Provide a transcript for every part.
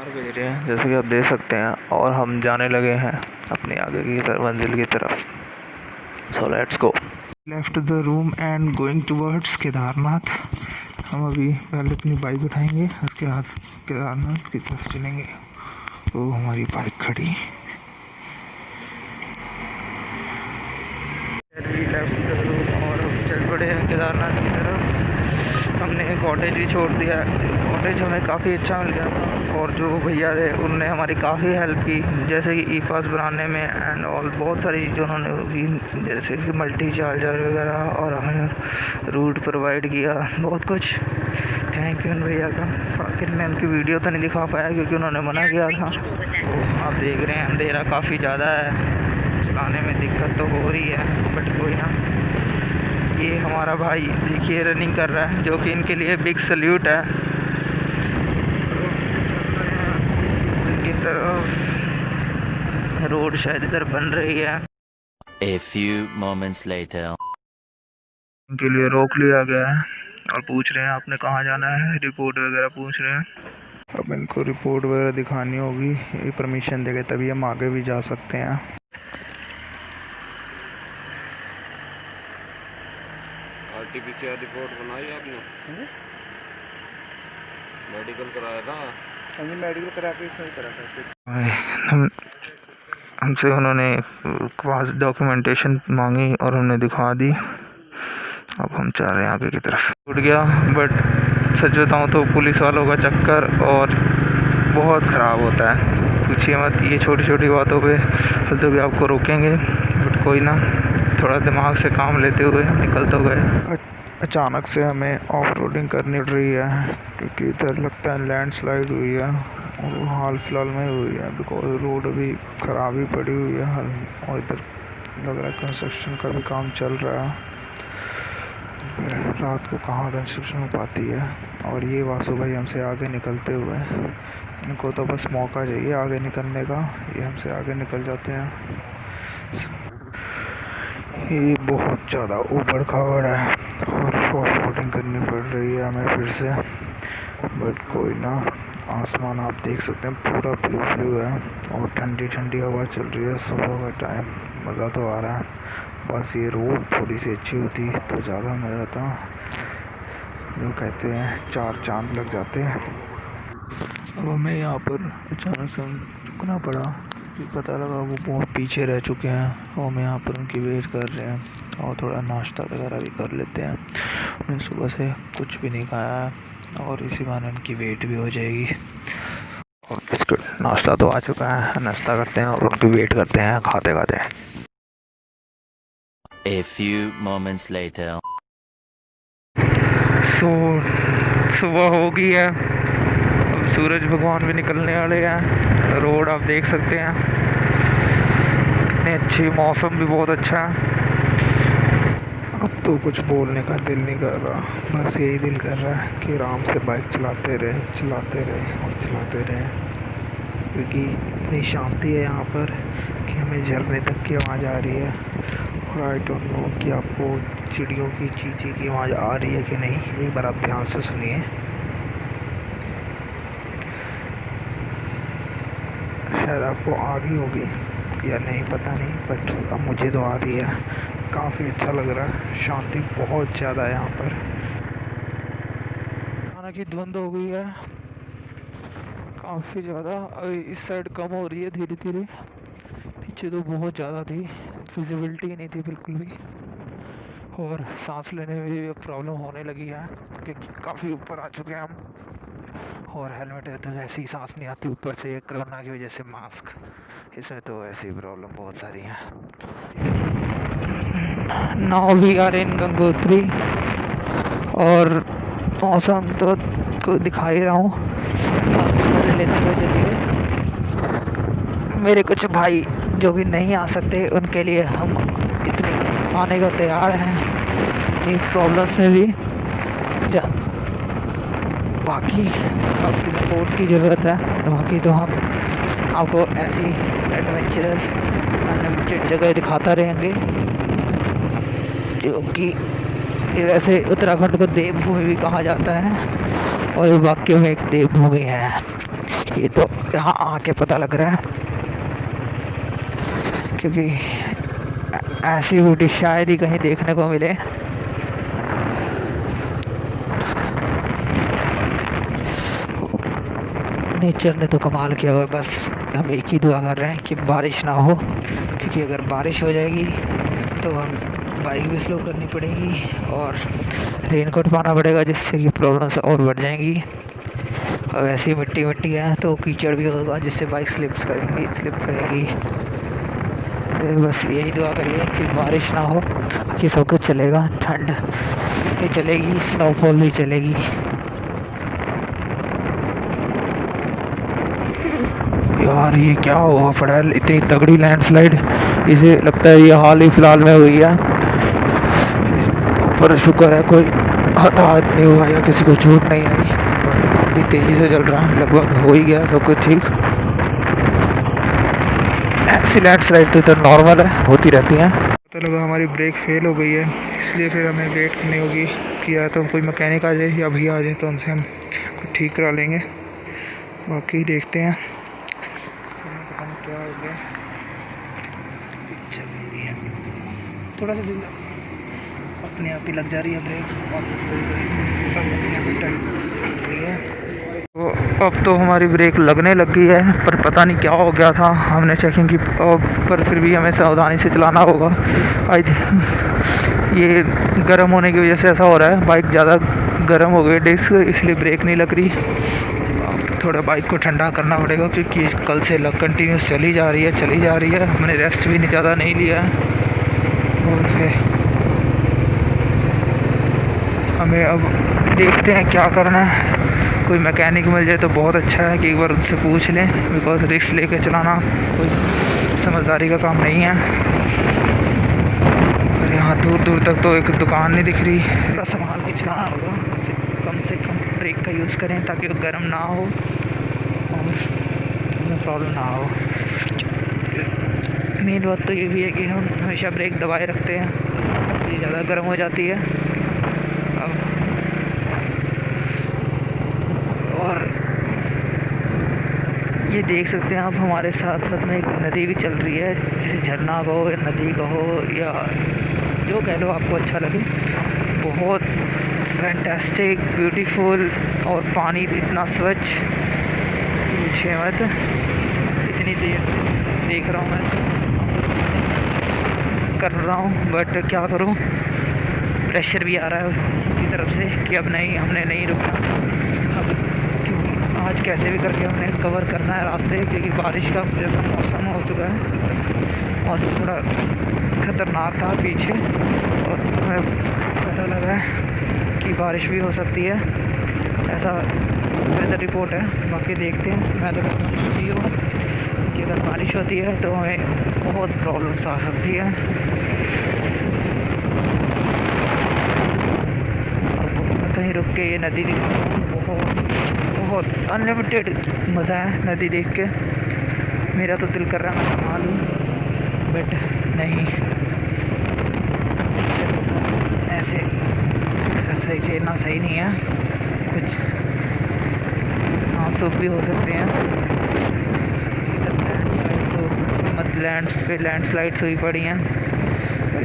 4 बज रहे हैं जैसे कि आप देख सकते हैं, और हम जाने लगे हैं अपनी आगे की मंजिल की तरफ। So let's go. Left the room and going towards Kedarnath. हम अभी पहले अपनी बाइक उठाएंगे, उसके बाद केदारनाथ की तरफ चलेंगे। तो हमारी बाइक खड़ी। लेफ्ट द रूम और हम चल पड़े हैं केदारनाथ की तरफ। हमने कॉटेज भी छोड़ दिया। कॉटेज हमें काफ़ी अच्छा मिल गया था, और जो भैया थे उनने हमारी काफ़ी हेल्प की, जैसे कि ई पास बनाने में एंड ऑल बहुत सारी चीज़ें उन्होंने की, जैसे कि मल्टी चार्जर वगैरह, और हमें रूट प्रोवाइड किया, बहुत कुछ। थैंक यू उन भैया का। आखिर मैं उनकी वीडियो तो नहीं दिखा पाया क्योंकि उन्होंने मना किया था। तो आप देख रहे हैं अंधेरा काफ़ी ज़्यादा है, चलाने में दिक्कत तो हो रही है, बट कोई ना। ये हमारा भाई देखिए रनिंग कर रहा है, जो कि इनके लिए बिग सल्यूट है। इनकी तरफ रोड शायद इधर बन रही है। A few moments later. इनके लिए रोक लिया गया है और पूछ रहे हैं आपने कहाँ जाना है, रिपोर्ट वगैरह पूछ रहे हैं। अब इनको रिपोर्ट वगैरह दिखानी होगी, ये परमिशन देंगे तभी हम आगे भी जा सकते हैं। आरटीपीसीआर रिपोर्ट बनाई आपने? मेडिकल कराया था? हाँ, मेडिकल करा के इसमें करा था। हमसे उन्होंने डॉक्यूमेंटेशन मांगी और हमने दिखा दी। अब हम चाह रहे हैं आगे की तरफ। उठ गया, बट सच बताऊँ तो पुलिस वालों का चक्कर और बहुत ख़राब होता है। पूछिए मत, ये छोटी छोटी बातों पे तो कि आपको रोकेंगे, बट कोई ना, थोड़ा दिमाग से काम लेते हुए निकल तो गए। अचानक से हमें ऑफ रोडिंग करनी पड़ रही है क्योंकि इधर लगता है लैंडस्लाइड हुई है, और हाल फिलहाल में हुई है, बिकॉज रोड अभी ख़राब ही पड़ी हुई है, और इधर लग रहा है कंस्ट्रक्शन का भी काम चल रहा है। रात को कहाँ कंस्ट्रक्शन हो पाती है। और ये वासु भाई हमसे आगे निकलते हुए, इनको तो बस मौका चाहिए आगे निकलने का, ये हमसे आगे निकल जाते हैं। ये बहुत ज़्यादा ऊबड़ खाबड़ है और ऑफ रोडिंग करनी पड़ रही है हमें फिर से, बट कोई ना। आसमान आप देख सकते हैं पूरा ब्लू ब्लू है, और ठंडी ठंडी हवा चल रही है सुबह का टाइम। मज़ा तो आ रहा है, बस ये रोड थोड़ी सी अच्छी होती तो ज़्यादा मज़ा आता। जो कहते हैं 4 चांद लग जाते हैं। अब हमें यहाँ पर अचानक से रुकना पड़ा, पता लगा वो बहुत पीछे रह चुके हैं, और हम यहाँ पर उनकी वेट कर रहे हैं, और थोड़ा नाश्ता वगैरह भी कर लेते हैं। हमने सुबह से कुछ भी नहीं खाया है, और इसी बहाने उनकी वेट भी हो जाएगी। और बिस्कुट नाश्ता तो आ चुका है, नाश्ता करते हैं और उनकी वेट करते हैं खाते खाते। A few moments later. सो सुबह हो गई है, अब सूरज भगवान भी निकलने वाले हैं। रोड आप देख सकते हैं कितने अच्छी, मौसम भी बहुत अच्छा है। अब तो कुछ बोलने का दिल नहीं कर रहा, बस यही दिल कर रहा है कि आराम से बाइक चलाते रहे और चलाते रहे, क्योंकि इतनी शांति है यहाँ पर कि हमें झरने तक की आवाज़ आ रही है। और आई डोंट नो कि आपको चिड़ियों की चींची की आवाज़ आ रही है कि नहीं, एक बार आप ध्यान से सुनिए। शायद आपको आ रही होगी या नहीं पता नहीं, बट अब मुझे तो आ रही है। काफ़ी अच्छा लग रहा है, शांति बहुत ज़्यादा है यहाँ पर। हालांकि धुंध हो गई है काफ़ी ज़्यादा, इस साइड कम हो रही है धीरे धीरे, पीछे तो बहुत ज़्यादा थी, विजिबिलिटी नहीं थी बिल्कुल भी, और सांस लेने में भी प्रॉब्लम होने लगी है क्योंकि काफ़ी ऊपर आ चुके हैं हम। और हेलमेट है तो ऐसी ही सांस नहीं आती, ऊपर से कोरोना की वजह से मास्क, इसमें तो ऐसी प्रॉब्लम बहुत सारी हैं। Now we are in Gangotri, और मौसम तो को दिखा ही रहा हूँ। लेते हुए चलिए, मेरे कुछ भाई जो भी नहीं आ सकते उनके लिए हम इतने आने को तैयार हैं, इस प्रॉब्लम्स में भी। बाकी सबकी सपोर्ट की ज़रूरत है, बाकी तो हम आपको ऐसी एडवेंचरस अनलिमिटेड जगह दिखाता रहेंगे, जो कि वैसे उत्तराखंड को देवभूमि भी कहा जाता है, और वाकई में एक देवभूमि है। ये तो यहाँ आके पता लग रहा है, क्योंकि ऐसी ब्यूटी शायद ही कहीं देखने को मिले। नेचर ने तो कमाल किया हुआ है। बस हम एक ही दुआ कर रहे हैं कि बारिश ना हो, क्योंकि अगर बारिश हो जाएगी तो हम बाइक भी स्लो करनी पड़ेगी और रेनकोट पाना पड़ेगा, जिससे कि प्रॉब्लम्स और बढ़ जाएंगी। और वैसे ही मिट्टी मिट्टी है तो कीचड़ भी होगा, जिससे बाइक स्लिप करेगी। तो बस यही दुआ करिए कि बारिश ना हो, कि सब कुछ चलेगा, ठंड भी चलेगी, स्नोफॉल भी चलेगी। यार ये क्या हुआ पड़ा है, इतनी तगड़ी लैंडस्लाइड, इसे लगता है ये हाल ही फिलहाल में हुई है। पर शुक्र है कोई हताहत नहीं हुआ या किसी को चोट नहीं आई, पर इतनी तेज़ी से चल रहा है, लगभग हो ही गया सब कुछ ठीक। ऐसी लैंडस्लाइड तो इधर नॉर्मल है, होती रहती हैं। पता लगा हमारी ब्रेक फेल हो गई है, इसलिए फिर हमें वेट करनी होगी कि या तो कोई मैकेनिक आ जाए या भैया आ जाए, तो उनसे हम ठीक करा लेंगे। बाकी देखते हैं क्या हो गया। चल रही है थोड़ा सा दिल अपने आप ही लग जा रही है ब्रेक, और तो अब तो हमारी ब्रेक लगने लग गई है, पर पता नहीं क्या हो गया था, हमने चेकिंग की, पर फिर भी हमें सावधानी से चलाना होगा। आई ये गर्म होने की वजह से ऐसा हो रहा है, बाइक ज़्यादा गर्म हो गई डिस्क, इसलिए ब्रेक नहीं लग रही। थोड़ा बाइक को ठंडा करना पड़ेगा, क्योंकि कल से कंटिन्यूस चली जा रही है। हमने रेस्ट भी ज़्यादा नहीं लिया है, और फिर हमें अब देखते हैं क्या करना है। कोई मैकेनिक मिल जाए तो बहुत अच्छा है कि एक बार उनसे पूछ लें, बिकॉज रिस्क लेकर चलाना कोई समझदारी का काम नहीं है। और यहाँ दूर दूर तक तो एक दुकान नहीं दिख रही, थोड़ा संभाल के चलाना होगा, कम से कम ब्रेक का यूज़ करें ताकि वो गर्म ना हो और हमें प्रॉब्लम ना हो। मेन बात तो ये भी है कि हम हमेशा ब्रेक दबाए रखते हैं, इसलिए ज़्यादा गर्म हो जाती है। और ये देख सकते हैं आप, हमारे साथ साथ में एक नदी भी चल रही है, जिसे झरना कहो या नदी कहो या जो कह लो आपको अच्छा लगे। बहुत फैंटास्टिक ब्यूटीफुल, और पानी इतना स्वच्छ पूछे मत। इतनी देर से देख रहा हूँ मैं, कर रहा हूँ, बट क्या करूँ, प्रेशर भी आ रहा है सबकी तरफ से कि अब नहीं, हमने नहीं रुकना। अब आज कैसे भी करके हमने कवर करना है रास्ते, क्योंकि बारिश का जैसा मौसम हो चुका है, मौसम थोड़ा ख़तरनाक था पीछे, और हमें पता लगा है कि बारिश भी हो सकती है, ऐसा वेदर रिपोर्ट है। बाकी देखते हैं, मैं तो कहती हूँ कि अगर बारिश होती है तो हमें बहुत प्रॉब्लम्स आ सकती है। कहीं रुक के ये नदी बहुत अनलिमिटेड मज़ा है नदी देख के। मेरा तो दिल कर रहा है मैं नहा लूँ, बट नहीं, ऐसे खेलना सही नहीं है, कुछ सांप सूप भी हो सकते हैं। तो लैंडस्लाइड्स हुई पड़ी हैं,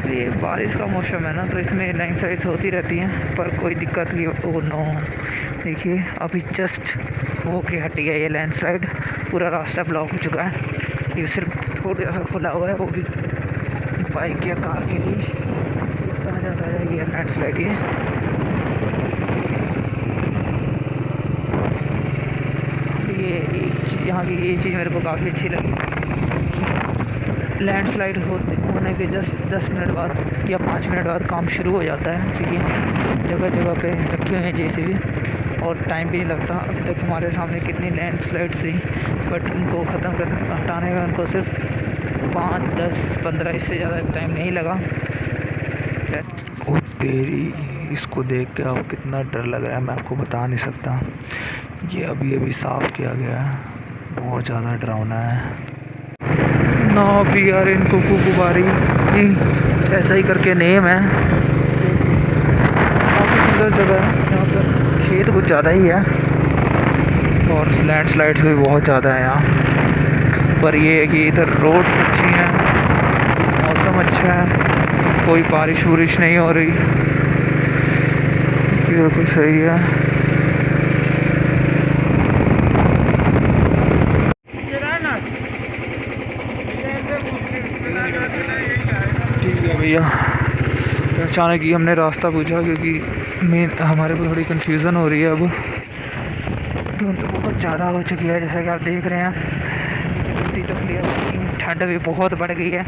ये बारिश का मौसम है ना, तो इसमें लैंडस्लाइड्स होती रहती हैं, पर कोई दिक्कत नहीं। ओ नो, देखिए अभी जस्ट होके हटी है ये लैंडस्लाइड, पूरा रास्ता ब्लॉक हो चुका है। ये सिर्फ थोड़ा सा खुला हुआ है, वो भी बाइक या कार के लिए। कहाँ जाता है ये लैंडस्लाइड? ये यहाँ की ये चीज़ मेरे को काफ़ी अच्छी लगी। लैंडस्लाइड होने के जस्ट 10 मिनट बाद या 5 मिनट बाद काम शुरू हो जाता है, क्योंकि जगह जगह पे रखे हुए हैं जेसीबी, और टाइम भी नहीं लगता। अभी तक हमारे सामने कितनी लैंडस्लाइड्स थी, बट उनको ख़त्म कर हटाने में उनको सिर्फ 5, 10, 15 इससे ज़्यादा टाइम नहीं लगा। ओ तेरी, इसको देख के अब कितना डर लग रहा है, मैं आपको बता नहीं सकता। ये अभी साफ़ किया गया है, बहुत ज़्यादा डरावना है ना भी यार। इनको गुबारी ऐसा ही करके नेम है, काफ़ी सुंदर जगह है। यहाँ पर खेत कुछ ज़्यादा ही है, और लैंडस्लाइड्स भी बहुत ज़्यादा है यहाँ पर। ये है कि इधर रोड्स अच्छी हैं, मौसम अच्छा है, कोई बारिश वारिश नहीं हो रही, बिल्कुल सही है। ठीक है भैया, अचानक ही हमने रास्ता पूछा क्योंकि मेन हमारे को थोड़ी कन्फ्यूज़न हो रही है। अब धुंध बहुत ज़्यादा हो चुकी है जैसा कि आप देख रहे हैं, ठंड भी बहुत बढ़ गई है।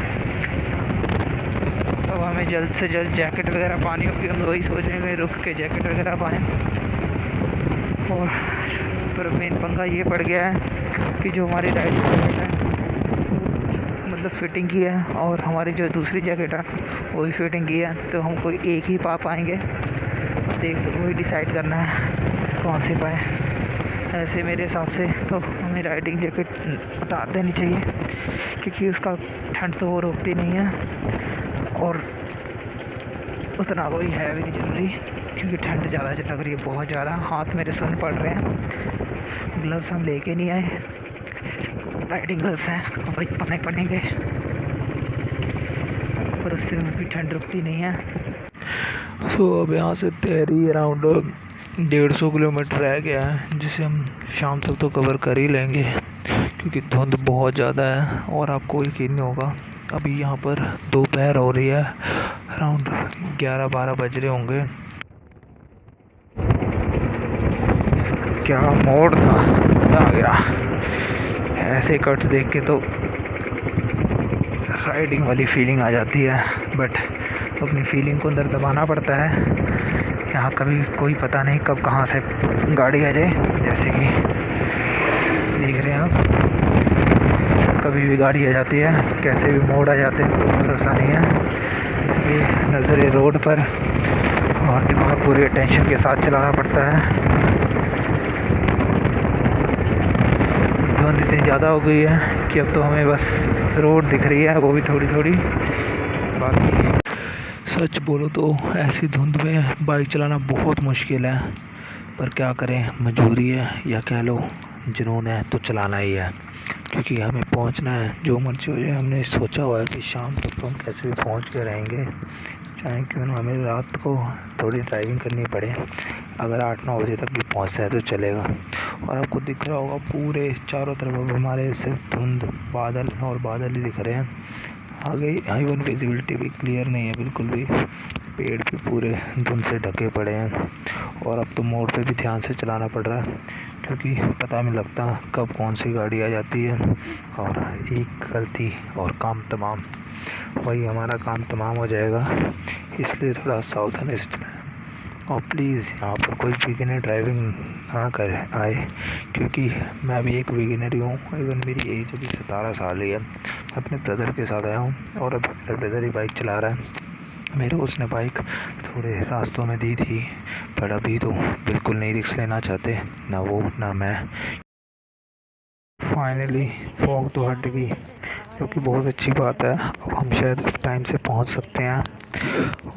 अब हमें जल्द से जल्द जैकेट वगैरह पानी होगी, हम वही सोच रहे हैं रुक के जैकेट वगैरह पाएँ। और पर मेन पंगा ये पड़ गया है कि जो हमारी राइडिंग जैकेट है मतलब फिटिंग की है और हमारी जो दूसरी जैकेट है वो भी फिटिंग की है, तो हम कोई एक ही पा पाएंगे। देख वही डिसाइड करना है कौन से पाए। ऐसे मेरे हिसाब से तो हमें राइडिंग जैकेट उतार देनी चाहिए क्योंकि उसका ठंड तो वो रोकती नहीं है और उतना कोई है भी नहीं जरूरी क्योंकि ठंड ज़्यादा लग रही है, बहुत ज़्यादा। हाथ मेरे सुन पड़ रहे हैं, ग्लव्स हम लेके नहीं आए, राइडिंग ग्लव्स हैं वही पहने पड़ेंगे पर उससे भी ठंड रुकती नहीं है। तो अब यहाँ से तहरी अराउंड 150 किलोमीटर रह गया है जिसे हम शाम तक तो कवर कर ही लेंगे क्योंकि धुंध बहुत ज़्यादा है। और आपको यकीन नहीं होगा अभी यहाँ पर दोपहर हो रही है, अराउंड 11-12 बज रहे होंगे। क्या मोड़ था, मज़ा आ गया। ऐसे कट्स देख के तो राइडिंग वाली फीलिंग आ जाती है बट अपनी फीलिंग को अंदर दबाना पड़ता है। यहाँ कभी कोई पता नहीं कब कहाँ से गाड़ी आ जाए, जैसे कि देख रहे हैं आप कभी भी गाड़ी आ जाती है, कैसे भी मोड़ आ जाते हैं, कोई भरोसा नहीं है। इसलिए नज़र रोड पर और दिमाग पूरे टेंशन के साथ चलाना पड़ता है। धुंध इतनी ज़्यादा हो गई है कि अब तो हमें बस रोड दिख रही है, वो भी थोड़ी थोड़ी। बाकी सच बोलो तो ऐसी धुंध में बाइक चलाना बहुत मुश्किल है पर क्या करें, मजबूरी है या कह लो जुनून है तो चलाना ही है क्योंकि हमें पहुंचना है। जो मर्जी हो जाए, हमने सोचा हुआ है कि शाम तक तो हम कैसे भी पहुंच के रहेंगे, चाहे क्यों ना हमें रात को थोड़ी ड्राइविंग करनी पड़े। अगर 8-9 बजे तक भी पहुँचना है तो चलेगा। और आपको दिख रहा होगा पूरे चारों तरफ अब हमारे सिर्फ धुंध, बादल और बादल ही दिख रहे हैं। आगे हाईवे विजिबिलिटी भी क्लियर नहीं है बिल्कुल भी, पेड़ भी पूरे धुंध से ढके पड़े हैं। और अब तो मोड़ पे भी ध्यान से चलाना पड़ रहा है क्योंकि पता नहीं लगता कब कौन सी गाड़ी आ जाती है और एक गलती और काम तमाम, वही हमारा काम तमाम हो जाएगा। इसलिए थोड़ा सावधानी से चलाएं और प्लीज़ यहाँ पर कोई बिगिनर ड्राइविंग ना कर आए क्योंकि मैं भी एक बिगिनर ही हूँ। इवन मेरी एज अभी 17 साल ही है। मैं अपने ब्रदर के साथ आया हूँ और अभी मेरा ब्रदर ही बाइक चला रहा है। मेरे उसने बाइक थोड़े रास्तों में दी थी पर अभी तो बिल्कुल नहीं रिस्क लेना चाहते, ना वो ना मैं। फाइनली फॉग तो हट गई जो कि बहुत अच्छी बात है। अब हम शायद टाइम से पहुंच सकते हैं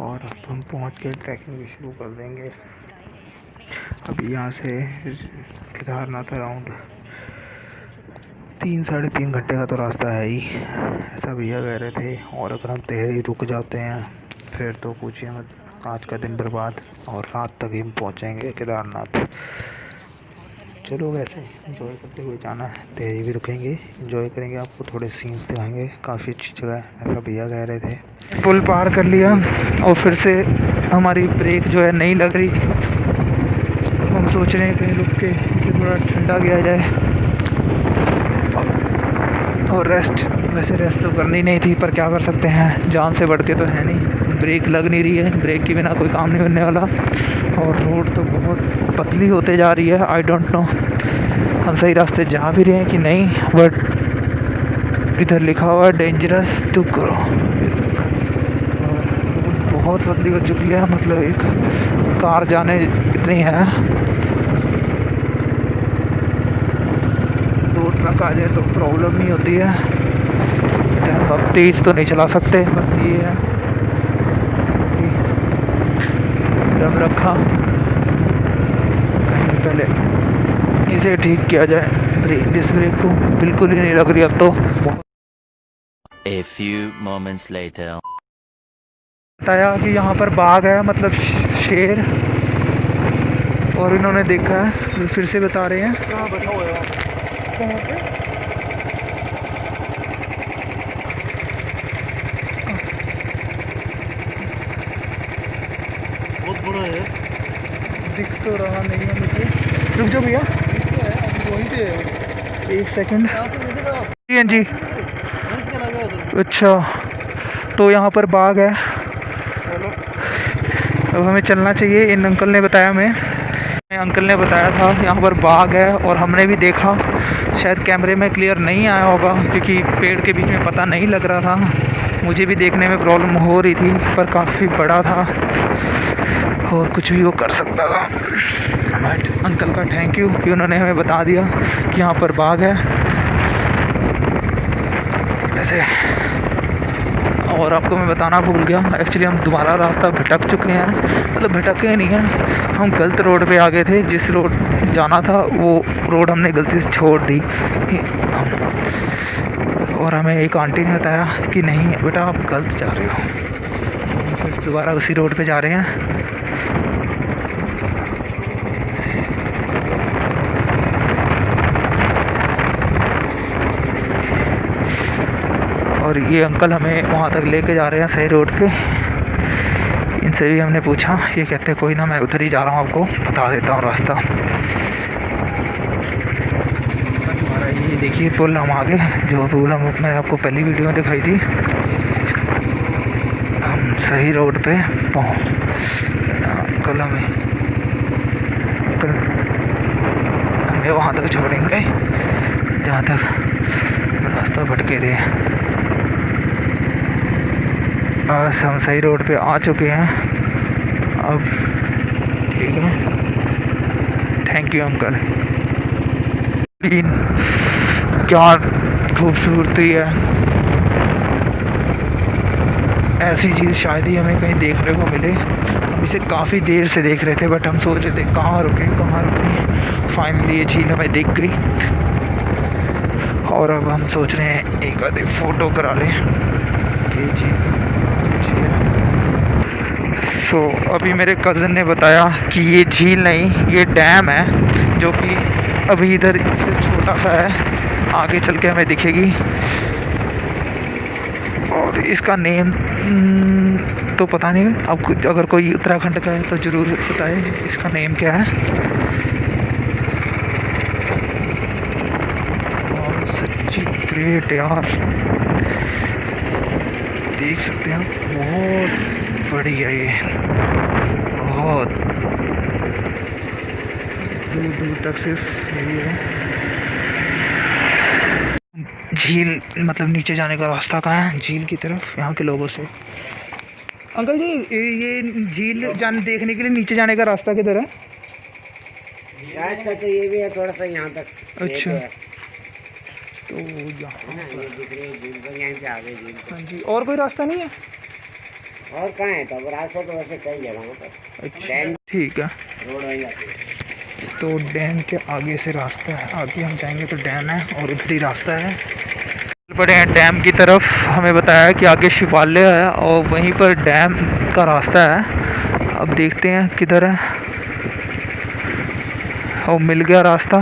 और अब हम पहुंच के ट्रैकिंग भी शुरू कर देंगे। अभी यहाँ से केदारनाथ अराउंड 3-3.5 घंटे का तो रास्ता है ही, ऐसा भैया कह रहे थे। और अगर हम तहरी रुक जाते हैं फिर तो पूछिए मत, आज का दिन बर्बाद और रात तक ही हम पहुँचेंगे केदारनाथ। चलो वैसे एंजॉय करते हुए जाना है, तहरी भी रुकेंगे, एंजॉय करेंगे, आपको थोड़े सीन्स दिखाएंगे, काफ़ी अच्छी जगह है ऐसा भैया कह रहे थे। पुल पार कर लिया और फिर से हमारी ब्रेक जो है नहीं लग रही। हम सोच रहे हैं कहीं रुक के इसे थोड़ा ठंडा किया जाए और रेस्ट, वैसे रेस्ट तो करनी नहीं थी पर क्या कर सकते हैं, जान से बढ़ के तो है नहीं। ब्रेक लग नहीं रही है, ब्रेक के बिना कोई काम नहीं बनने वाला। और रोड तो बहुत पतली होते जा रही है। आई डोंट नो हम सही रास्ते जा भी रहे हैं कि नहीं, बट इधर लिखा हुआ है डेंजरस टू करो। बहुत पतली हो चुकी है, मतलब एक कार जाने इतनी है। 2 ट्रक आ जाए तो प्रॉब्लम नहीं होती है। अब तेज़ तो नहीं चला सकते, बस ये है रब रखा कहीं पहले इसे ठीक किया जाए। डिस्क ब्रेक तो बिल्कुल ही नहीं लग रही अब तो। A few moments later. बताया कि यहाँ पर बाघ है, मतलब शेर, और इन्होंने देखा है, फिर से बता रहे हैं। कहाँ बैठा हुआ है? कहाँ पे? बहुत बड़ा है, दिख तो रहा नहीं है मुझे। रुक जाओ भैया, वहीं पे एक सेकंड। जी जी, अच्छा, तो यहाँ पर बाघ है, अब हमें चलना चाहिए। इन अंकल ने बताया, अंकल ने बताया था यहाँ पर बाघ है, और हमने भी देखा। शायद कैमरे में क्लियर नहीं आया होगा क्योंकि पेड़ के बीच में पता नहीं लग रहा था। मुझे भी देखने में प्रॉब्लम हो रही थी, पर काफ़ी बड़ा था और कुछ भी वो कर सकता था। बट अंकल का थैंक यू कि उन्होंने हमें बता दिया कि यहाँ पर बाघ है। वैसे और आपको मैं बताना भूल गया, एक्चुअली हम दोबारा रास्ता भटक चुके हैं, मतलब भटके नहीं हैं, हम गलत रोड पे आ गए थे। जिस रोड जाना था वो रोड हमने गलती से छोड़ दी, और हमें एक आंटी ने बताया कि नहीं बेटा आप गलत जा रहे हो। फिर दोबारा उसी रोड पे जा रहे हैं। और ये अंकल हमें वहाँ तक लेके जा रहे हैं सही रोड पे। इनसे भी हमने पूछा, ये कहते कोई ना मैं उधर ही जा रहा हूँ, आपको बता देता हूँ रास्ता। हमारा ये देखिए पुल, हम आगे जो पुल मैं आपको पहली वीडियो में दिखाई थी, हम सही रोड पे अंकल हमें वहाँ तक छोड़ेंगे जहाँ तक रास्ता भटके थे। बस हम सही रोड पे आ चुके हैं अब, ठीक है। Thank you uncle. क्या खूबसूरती है, ऐसी चीज़ शायद ही हमें कहीं देखने को मिले। हम इसे काफ़ी देर से देख रहे थे, बट हम सोच रहे थे कहाँ रुके। फाइनली ये झील हमें दिख गई, और अब हम सोच रहे हैं एक आधे फ़ोटो करा लें कि सो अभी मेरे कज़न ने बताया कि ये झील नहीं, ये डैम है, जो कि अभी इधर से छोटा सा है, आगे चल के हमें दिखेगी। और इसका नेम तो पता नहीं, अब अगर कोई उत्तराखंड का है तो ज़रूर बताए इसका नेम क्या है। और सच्ची ग्रेट यार, देख सकते हैं, बहुत बड़ी है ये, बहुत दूर दूर तक सिर्फ यही है। झील मतलब नीचे जाने का रास्ता कहाँ है झील की तरफ, यहाँ के लोगों से। अंकल जी ये झील देखने के लिए नीचे जाने का रास्ता किधर है? रास्ता तो ये भी है थोड़ा सा यहाँ तक। अच्छा, तो यहीं पे आ गए झील। हाँ जी, और कोई रास्ता नहीं है? और कहाँ है? तो रास्ता तो वैसे कई जगहों पर। अच्छा ठीक है, रोड वही जाती है। तो डैम के आगे से रास्ता है, आगे हम जाएंगे तो डैम है और उधर ही रास्ता है। बड़े हैं डैम की तरफ, हमें बताया कि आगे शिवालय है और वहीं पर डैम का रास्ता है। अब देखते हैं किधर है। और मिल गया रास्ता,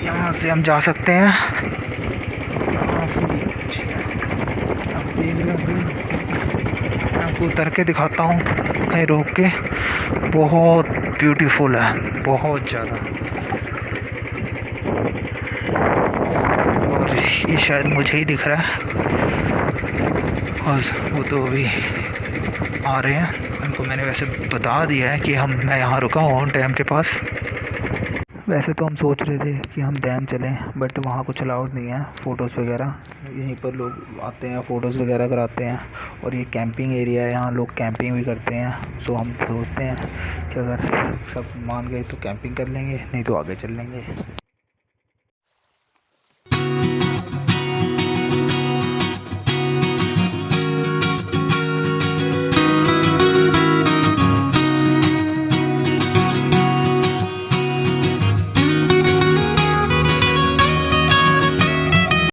यहाँ से हम जा सकते हैं। आपको उतर के दिखाता हूँ कहीं रोक के, बहुत ब्यूटीफुल है, बहुत ज़्यादा। और ये शायद मुझे ही दिख रहा है, और वो तो अभी आ रहे हैं। उनको मैंने वैसे बता दिया है कि मैं यहाँ रुका हूँ डैम के पास। वैसे तो हम सोच रहे थे कि हम डैम चलें, बट वहाँ कुछ अलाउड नहीं है फ़ोटोज़ वगैरह। यहीं पर लोग आते हैं, फ़ोटोज़ वगैरह कराते हैं, और ये कैंपिंग एरिया है, यहाँ लोग कैंपिंग भी करते हैं। सो हम सोचते हैं कि अगर सब मान गए तो कैंपिंग कर लेंगे, नहीं तो आगे चल लेंगे।